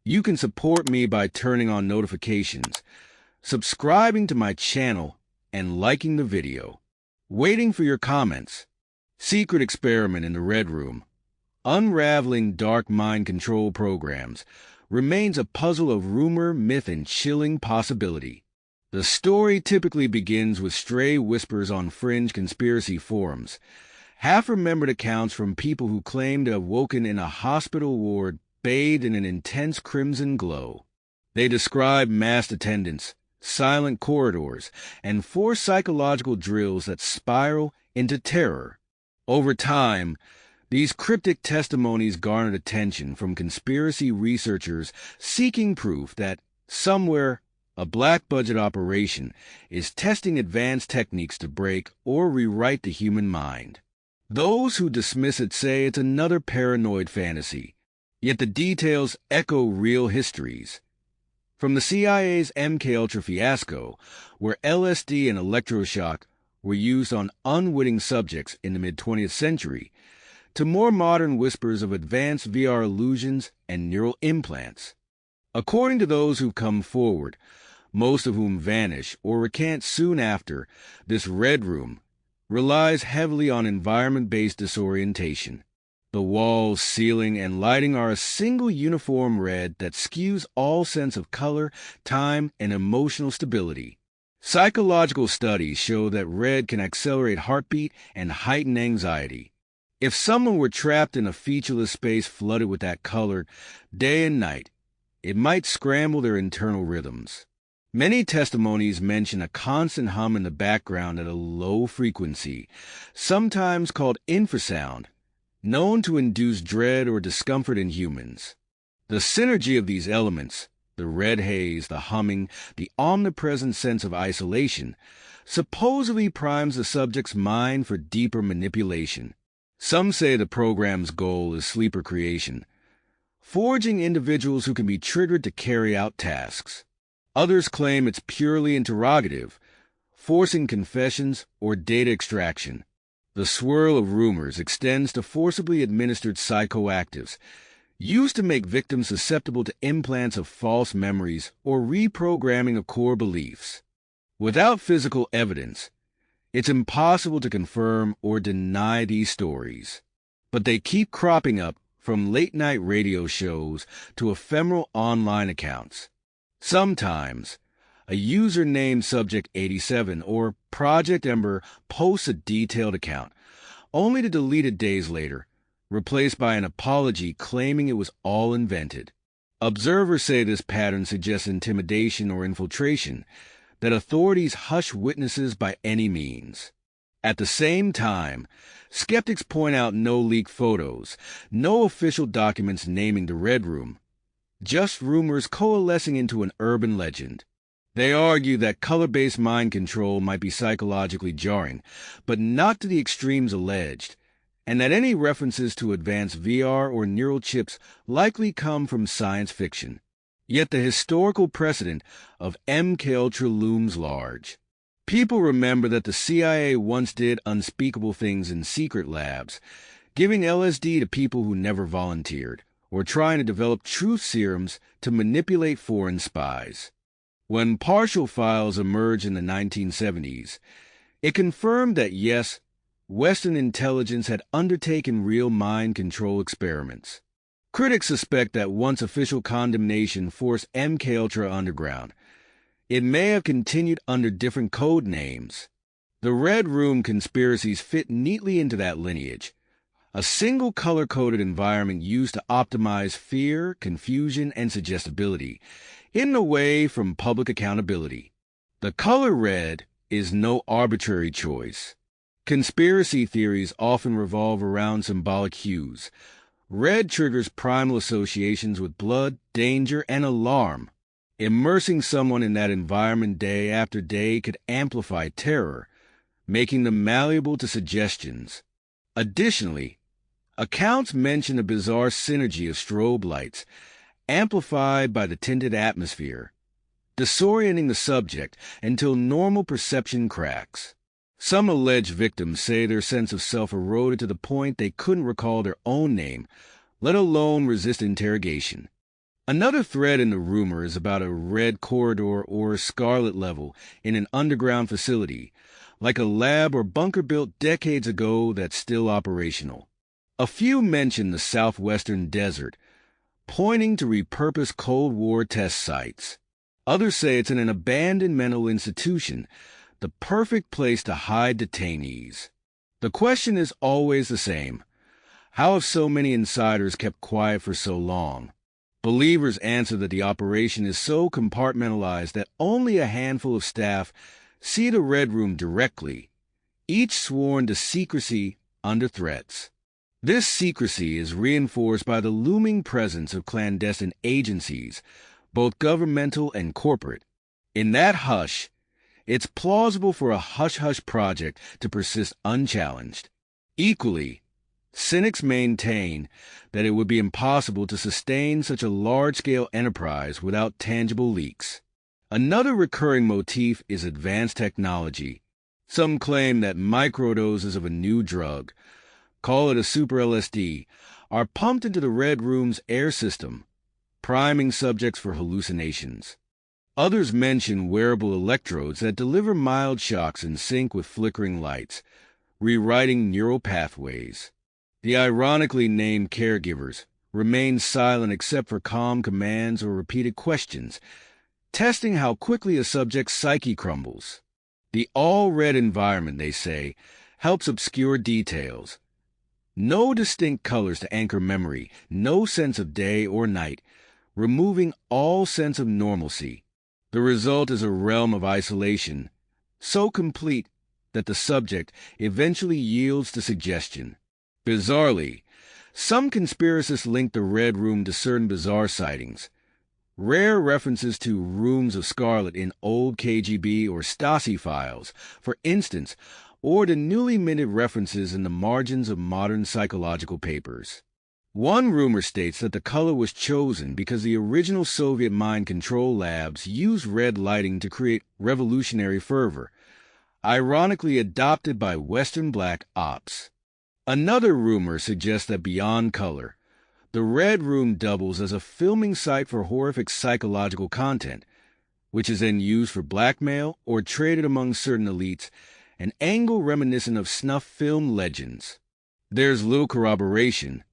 You can support me by turning on notifications, subscribing to my channel, and liking the video. Waiting for your comments. Secret experiment in the Red Room. Unraveling dark mind control programs remains a puzzle of rumor, myth, and chilling possibility. The story typically begins with stray whispers on fringe conspiracy forums, half-remembered accounts from people who claim to have woken in a hospital ward bathed in an intense crimson glow. They describe mass attendance, silent corridors, and forced psychological drills that spiral into terror. Over time, these cryptic testimonies garnered attention from conspiracy researchers seeking proof that somewhere a black-budget operation is testing advanced techniques to break or rewrite the human mind. Those who dismiss it say it's another paranoid fantasy, yet the details echo real histories. From the CIA's MKUltra fiasco, where LSD and electroshock were used on unwitting subjects in the mid-20th century, to more modern whispers of advanced VR illusions and neural implants. According to those who've come forward, most of whom vanish or recant soon after, this Red Room relies heavily on environment-based disorientation. The walls, ceiling, and lighting are a single uniform red that skews all sense of color, time, and emotional stability. Psychological studies show that red can accelerate heartbeat and heighten anxiety. If someone were trapped in a featureless space flooded with that color, day and night, it might scramble their internal rhythms. Many testimonies mention a constant hum in the background at a low frequency, sometimes called infrasound, known to induce dread or discomfort in humans. The synergy of these elements, the red haze, the humming, the omnipresent sense of isolation, supposedly primes the subject's mind for deeper manipulation. Some say the program's goal is sleeper creation, forging individuals who can be triggered to carry out tasks. Others claim it's purely interrogative, forcing confessions or data extraction. The swirl of rumors extends to forcibly administered psychoactives, used to make victims susceptible to implants of false memories or reprogramming of core beliefs. Without physical evidence, it's impossible to confirm or deny these stories. But they keep cropping up, from late-night radio shows to ephemeral online accounts. Sometimes, a user named Subject87 or Project Ember posts a detailed account, only to delete it days later, replaced by an apology claiming it was all invented. Observers say this pattern suggests intimidation or infiltration, that authorities hush witnesses by any means. At the same time, skeptics point out no leaked photos, no official documents naming the Red Room, just rumors coalescing into an urban legend. They argue that color-based mind control might be psychologically jarring, but not to the extremes alleged, and that any references to advanced VR or neural chips likely come from science fiction. Yet the historical precedent of MKUltra looms large. People remember that the CIA once did unspeakable things in secret labs, giving LSD to people who never volunteered, or trying to develop truth serums to manipulate foreign spies. When partial files emerged in the 1970s, it confirmed that yes, Western intelligence had undertaken real mind control experiments. Critics suspect that once official condemnation forced MKUltra underground, it may have continued under different code names. The Red Room conspiracies fit neatly into that lineage, a single color-coded environment used to optimize fear, confusion, and suggestibility, hidden away from public accountability. The color red is no arbitrary choice. Conspiracy theories often revolve around symbolic hues. Red triggers primal associations with blood, danger, and alarm. Immersing someone in that environment day after day could amplify terror, making them malleable to suggestions. Additionally, accounts mention a bizarre synergy of strobe lights, amplified by the tinted atmosphere, disorienting the subject until normal perception cracks. Some alleged victims say their sense of self eroded to the point they couldn't recall their own name, let alone resist interrogation. Another thread in the rumor is about a red corridor or scarlet level in an underground facility, like a lab or bunker built decades ago that's still operational. A few mention the southwestern desert, pointing to repurposed Cold War test sites. Others say it's in an abandoned mental institution, the perfect place to hide detainees. The question is always the same. How have so many insiders kept quiet for so long? Believers answer that the operation is so compartmentalized that only a handful of staff see the Red Room directly, each sworn to secrecy under threats. This secrecy is reinforced by the looming presence of clandestine agencies, both governmental and corporate. In that hush, it's plausible for a hush-hush project to persist unchallenged. Equally, cynics maintain that it would be impossible to sustain such a large-scale enterprise without tangible leaks. Another recurring motif is advanced technology. Some claim that microdoses of a new drug, call it a super LSD, are pumped into the Red Room's air system, priming subjects for hallucinations. Others mention wearable electrodes that deliver mild shocks in sync with flickering lights, rewriting neural pathways. The ironically named caregivers remain silent except for calm commands or repeated questions, testing how quickly a subject's psyche crumbles. The all-red environment, they say, helps obscure details. No distinct colors to anchor memory, no sense of day or night, removing all sense of normalcy. The result is a realm of isolation, so complete that the subject eventually yields to suggestion. Bizarrely, some conspiracists link the Red Room to certain bizarre sightings. Rare references to rooms of scarlet in old KGB or Stasi files, for instance, or the newly minted references in the margins of modern psychological papers. One rumor states that the color was chosen because the original Soviet mind control labs used red lighting to create revolutionary fervor, ironically adopted by Western black ops. Another rumor suggests that beyond color, the Red Room doubles as a filming site for horrific psychological content, which is then used for blackmail or traded among certain elites, an angle reminiscent of snuff film legends. There's little corroboration,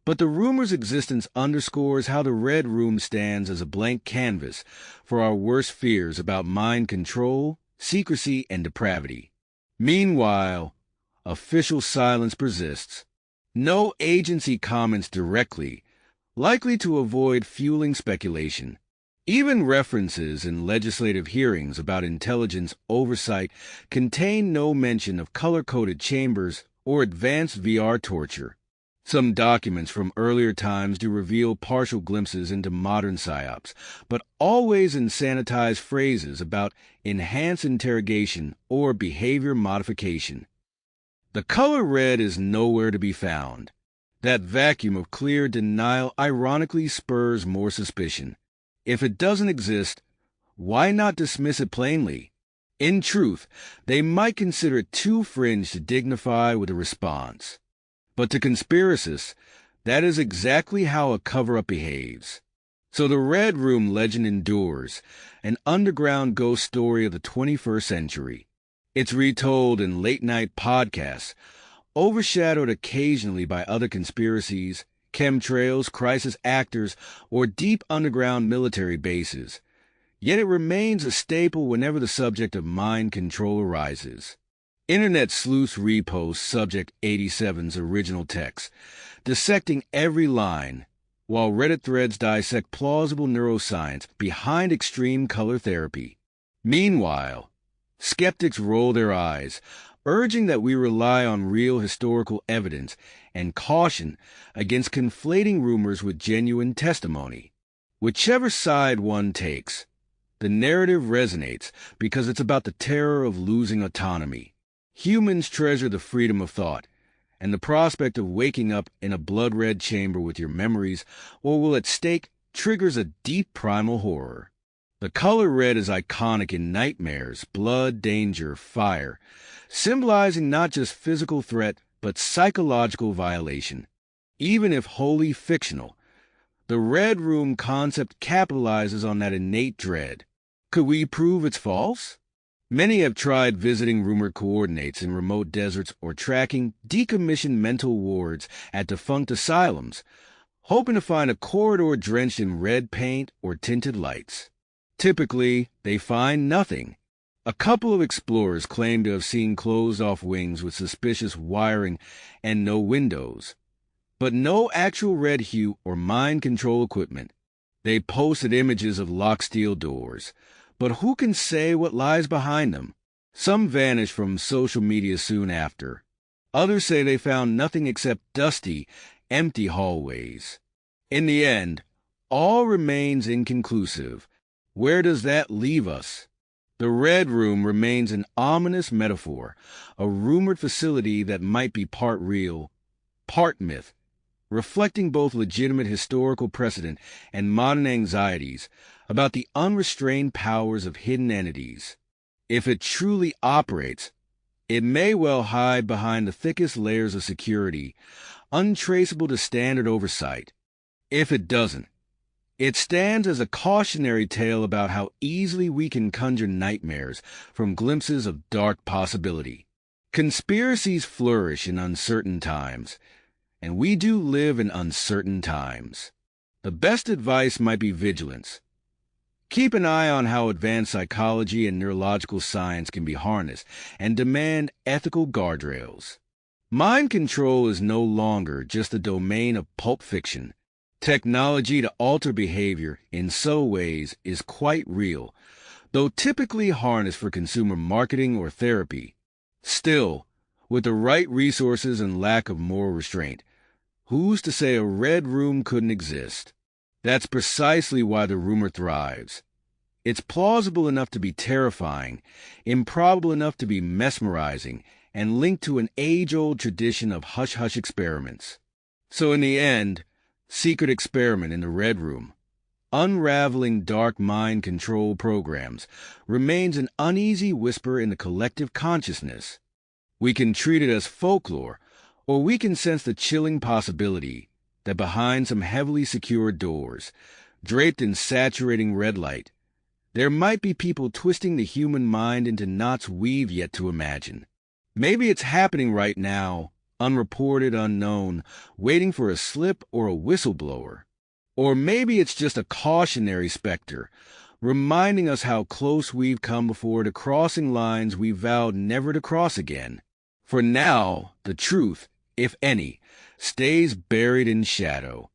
but the rumor's existence underscores how the Red Room stands as a blank canvas for our worst fears about mind control, secrecy, and depravity. Meanwhile, official silence persists. No agency comments directly, likely to avoid fueling speculation. Even references in legislative hearings about intelligence oversight contain no mention of color-coded chambers or advanced VR torture. Some documents from earlier times do reveal partial glimpses into modern psyops, but always in sanitized phrases about enhanced interrogation or behavior modification. The color red is nowhere to be found. That vacuum of clear denial ironically spurs more suspicion. If it doesn't exist, why not dismiss it plainly? In truth, they might consider it too fringe to dignify with a response. But to conspiracists, that is exactly how a cover-up behaves. So the Red Room legend endures, an underground ghost story of the 21st century. It's retold in late-night podcasts, overshadowed occasionally by other conspiracies, chemtrails, crisis actors, or deep underground military bases. Yet it remains a staple whenever the subject of mind control arises. Internet sleuths repost Subject 87's original text, dissecting every line, while Reddit threads dissect plausible neuroscience behind extreme color therapy. Meanwhile, skeptics roll their eyes, urging that we rely on real historical evidence and caution against conflating rumors with genuine testimony. Whichever side one takes, the narrative resonates because it's about the terror of losing autonomy. Humans treasure the freedom of thought, and the prospect of waking up in a blood-red chamber with your memories or will at stake triggers a deep primal horror. The color red is iconic in nightmares, blood, danger, fire, symbolizing not just physical threat but psychological violation. Even if wholly fictional, The Red Room concept capitalizes on that innate dread. Could we prove it's false? Many have tried visiting rumored coordinates in remote deserts or tracking decommissioned mental wards at defunct asylums, hoping to find a corridor drenched in red paint or tinted lights. Typically, they find nothing. A couple of explorers claim to have seen closed-off wings with suspicious wiring and no windows, but no actual red hue or mind control equipment. They posted images of locked steel doors, but who can say what lies behind them? Some vanished from social media soon after. Others say they found nothing except dusty, empty hallways. In the end, all remains inconclusive. Where does that leave us? The Red Room remains an ominous metaphor, a rumored facility that might be part real, part myth, reflecting both legitimate historical precedent and modern anxieties about the unrestrained powers of hidden entities. If it truly operates, it may well hide behind the thickest layers of security, untraceable to standard oversight. If it doesn't, it stands as a cautionary tale about how easily we can conjure nightmares from glimpses of dark possibility. Conspiracies flourish in uncertain times, and we do live in uncertain times. The best advice might be vigilance. Keep an eye on how advanced psychology and neurological science can be harnessed, and demand ethical guardrails. Mind control is no longer just the domain of pulp fiction. Technology to alter behavior in subtle ways is quite real, though typically harnessed for consumer marketing or therapy. Still, with the right resources and lack of moral restraint, who's to say a Red Room couldn't exist? That's precisely why the rumor thrives. It's plausible enough to be terrifying, improbable enough to be mesmerizing, and linked to an age-old tradition of hush-hush experiments. So in the end, secret experiment in the Red Room, unraveling dark mind control programs, remains an uneasy whisper in the collective consciousness. We can treat it as folklore, or we can sense the chilling possibility that behind some heavily secured doors, draped in saturating red light, there might be people twisting the human mind into knots we've yet to imagine. Maybe it's happening right now, unreported, unknown, waiting for a slip or a whistleblower. Or maybe it's just a cautionary specter, reminding us how close we've come before to crossing lines we vowed never to cross again. For now, the truth, if any, stays buried in shadow.